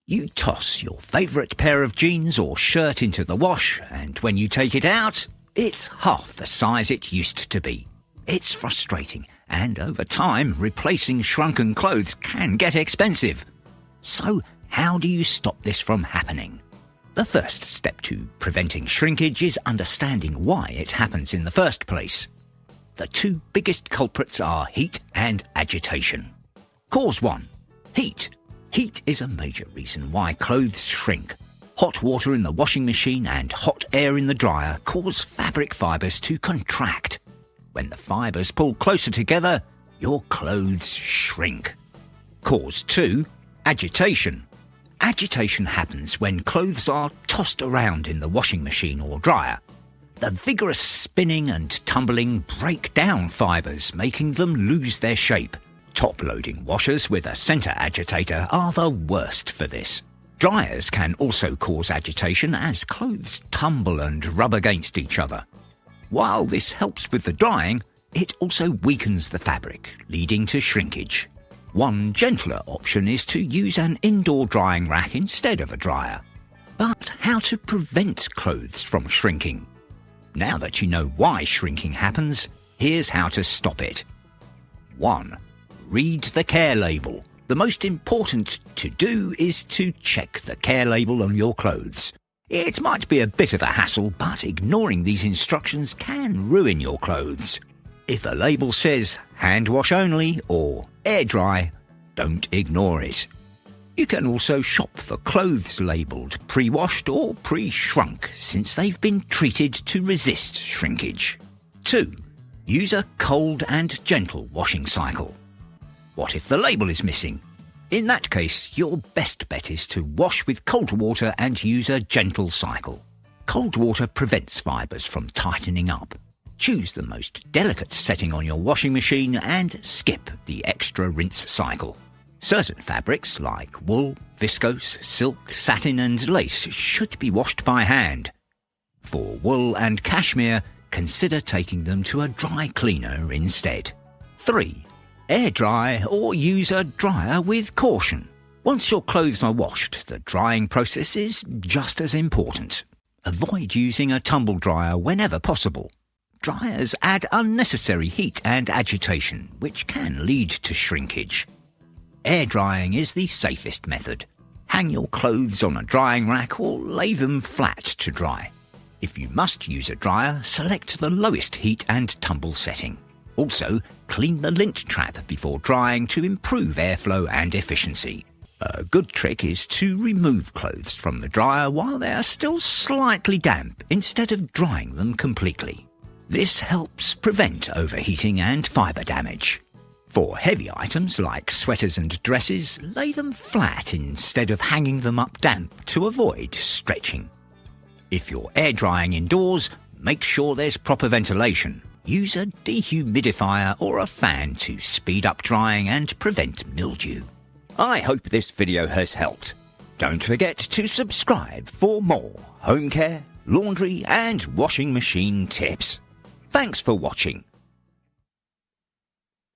You toss your favourite pair of jeans or shirt into the wash, and when you take it out, it's half the size it used to be. It's frustrating, and over time, replacing shrunken clothes can get expensive. So, how do you stop this from happening? The first step to preventing shrinkage is understanding why it happens in the first place. The two biggest culprits are heat and agitation. Cause 1. Heat. Heat is a major reason why clothes shrink. Hot water in the washing machine and hot air in the dryer cause fabric fibres to contract. When the fibres pull closer together, your clothes shrink. Cause 2. Agitation. Agitation happens when clothes are tossed around in the washing machine or dryer. The vigorous spinning and tumbling break down fibres, making them lose their shape. Top-loading washers with a centre agitator are the worst for this. Dryers can also cause agitation as clothes tumble and rub against each other. While this helps with the drying, it also weakens the fabric, leading to shrinkage. One gentler option is to use an indoor drying rack instead of a dryer. But how to prevent clothes from shrinking? Now that you know why shrinking happens, here's how to stop it. 1. Read the care label. The most important to do is to check the care label on your clothes. It might be a bit of a hassle, but ignoring these instructions can ruin your clothes. If a label says hand wash only or air dry, don't ignore it. You can also shop for clothes labelled pre-washed or pre-shrunk, since they've been treated to resist shrinkage. 2. Use a cold and gentle washing cycle. What if the label is missing? In that case, your best bet is to wash with cold water and use a gentle cycle. Cold water prevents fibres from tightening up. Choose the most delicate setting on your washing machine and skip the extra rinse cycle. Certain fabrics like wool, viscose, silk, satin and lace should be washed by hand. For wool and cashmere, consider taking them to a dry cleaner instead. 3. Air dry or use a dryer with caution. Once your clothes are washed, the drying process is just as important. Avoid using a tumble dryer whenever possible. Dryers add unnecessary heat and agitation, which can lead to shrinkage. Air drying is the safest method. Hang your clothes on a drying rack or lay them flat to dry. If you must use a dryer, select the lowest heat and tumble setting. Also, clean the lint trap before drying to improve airflow and efficiency. A good trick is to remove clothes from the dryer while they are still slightly damp instead of drying them completely. This helps prevent overheating and fibre damage. For heavy items like sweaters and dresses, lay them flat instead of hanging them up damp to avoid stretching. If you're air drying indoors, make sure there's proper ventilation. Use a dehumidifier or a fan to speed up drying and prevent mildew. I hope this video has helped. Don't forget to subscribe for more home care, laundry and washing machine tips. Thanks for watching.